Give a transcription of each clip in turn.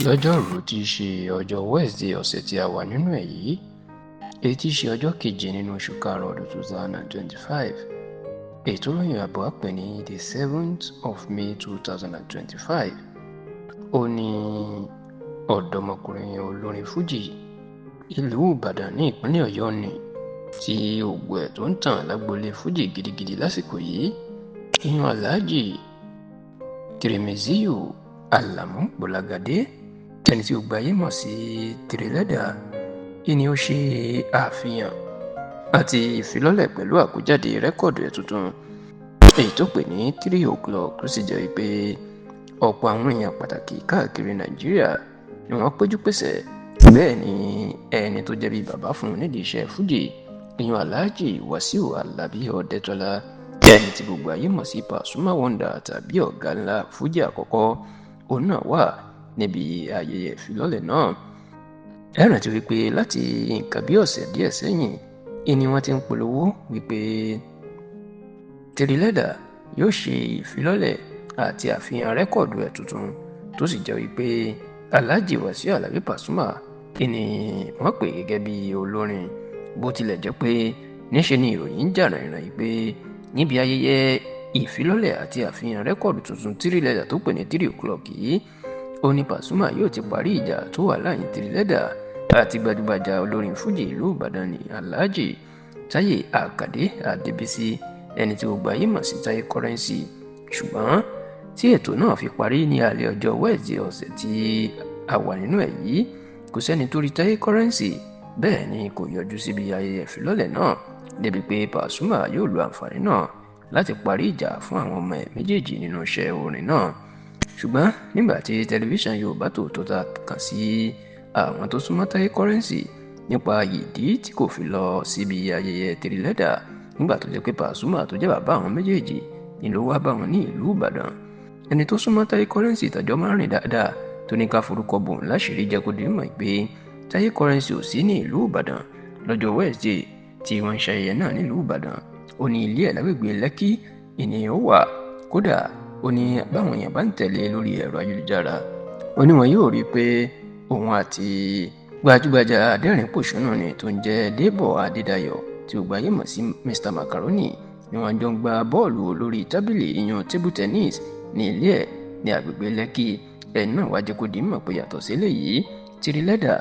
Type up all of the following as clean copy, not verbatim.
lọ́jọ́rùú tí í ṣe ọjọ́ Wednesday ọ̀sẹ̀ tí a wà nínú ẹ̀ yìí, èyí tí í ṣe ọjọ́ keje nínú oṣù karùn-ún ọdún 2025, ètò ìròyìn àbọ̀ àpè ní the 7th of May 2025. Ó ní ọ̀dọ́mọkùnrin olórin fújì ìlú Ìbàdàn ní ìpínlẹ̀ Ọ̀yọ́ ni tí ògo ẹ̀ tó ń tàn lágboolé fújì gidigidi lásìkò yìí, ìyẹn Alhaji Tirimiziyu Alamu Gbolagade, ẹni tí ó gbáyé mọ̀ sí Tìrìlẹ́dà, ni ó ṣe àfihàn àti ìfilọ́lẹ̀ pẹ̀lú àkójáde rẹ́kọ̀dù ẹ̀ tuntun èyí tó pè ní 3 o'clock, tó sì jẹ́ pé ọ̀pọ̀ àwọn èèyàn pàtàkì káàkiri Nàìjíríà ni wọ́n péjú pésẹ̀. Bẹ́ẹ̀ ni ẹni tó jẹ́ bí bàbá fún un nídìí iṣẹ́ fújì, ìyẹn Alhaji Wasiu Alabi Ọdẹ́tọ́lá, ẹni tí gbogbo ayé mọ̀ sí Pasuma Wonder tàbí ọ̀gá ńlá fújì àkọ́kọ́, òun náà wà níbi ayẹyẹ ìfilọ́lẹ̀ náà. Ẹ rántí wípé láti nǹkan bí ọ̀sẹ̀ díẹ̀ sẹ́yìn ni wọ́n ti ń polówó wípé Tìrìlẹ́dà yóò ṣe ìfilọ́lẹ̀ àti àfihàn rẹ́kọ̀dù ẹ̀ tuntun, tó sì jẹ́ wípé Alhaji Wasiu Alabi Pasuma ni wọ́n pè gẹ́gẹ́ bí olórin, bó tilẹ̀ jẹ́ pé níṣe ni ìròyìn ń jà rìnrìn pé níbi ayẹyẹ ìfilọ́lẹ̀ àti àfihàn rẹ́kọ̀dù tuntun Tìrìlẹ́dà tó pè ní 3 o'clock yìí, ó ní Pasuma yóò ti parí ìjà tó wà láàrin Tìrìlẹ́dà àti gbajúgbajà olórin fújì ìlú Ìbàdàn ní Alhaji Táyé Àkàdé Adébísí, ẹni tí gbogbo ayé mọ̀ sí Táyé Currency. Ṣùgbọ́n tí ètò náà fi parí ní alẹ́ ọjọ́ Wednesday ọ̀sẹ̀ tí a wà nínú ẹ̀ yìí, kò sẹ́ni tó rí Táyé Currency, bẹ́ẹ̀ ni kò yọjú síbi ayẹyẹ ìfilọ́lẹ̀ náà, débi pé Pasuma yóò lo àǹfààní náà láti parí ìjà fún àwọn ọmọ ẹ̀ méjèèjì nínú iṣẹ́ orin náà. Ṣùgbọ́n nígbà tí tẹlifíṣàn Yorùbá Tòótọ́ ta kàn sí àwọn tó súnmọ́ Táyé Currency nípa ìdí tí kò fi lọ síbi ayẹyẹ Tìrìlẹ́dà nígbà tó jẹ́ pé Pasuma tó jẹ́ bàbá àwọn méjèèjì ni ló wá bá wọn ní ìlú Ìbàdàn, ẹni tó súnmọ́ Táyé Currency tàjọ́ máa ń rìn dáadáa tó ní ká forúkọ bò ń láṣìírí jẹ́ kó di mọ̀ pé Táyé Currency ò sí ní ìlú Ìbàdàn lọ́jọ́ Wednesday tí wọ́n ń ṣayẹyẹ náà nílùú Ìbàdàn. Ó ní ilé ẹ̀ lágbègbè Lẹ́kì ènìyàn ó wà, kódà ó ní báwọn èèyàn bá ń tẹ̀lé lórí ẹ̀rọ ayélujára, ó ní wọn yóò rí i pé òun àti gbajúgbajà adẹ́rìn-pòṣónú ni tó ń jẹ́ Débọ̀ Adédayọ̀ tí gbogbo ayé mọ̀ sí Mr Macaroni ni wọ́n jọ ń gba bọ́ọ̀lù lórí tábìlì ìyẹn table tennis ní ilé ẹ̀ ní agbègbè Lẹ́kì. ẹni náà wá jẹ́ kó di mọ̀ pé yàtọ̀ sí eléyìí, Tìrìlẹ́dà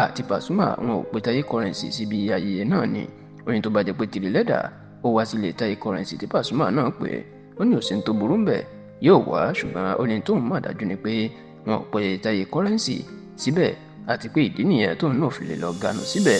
àti Pasuma wọn ò pe Táyé Currency síbi ayẹyẹ náà ni. Ó ní tó bá jẹ́ pé Tìrìlẹ́dà ó wá sílé Táyé Currency tí Pasuma náà pè é, ó ní òsín tó burú ń bẹ̀, yóò wá, ṣùgbọ́n ó ní tóun mọ̀ dájú ni pé wọn ò pe Táyé Currency síbẹ̀, àti pé ìdí nìyẹn tóun náà fi lè lọ ganu síbẹ̀.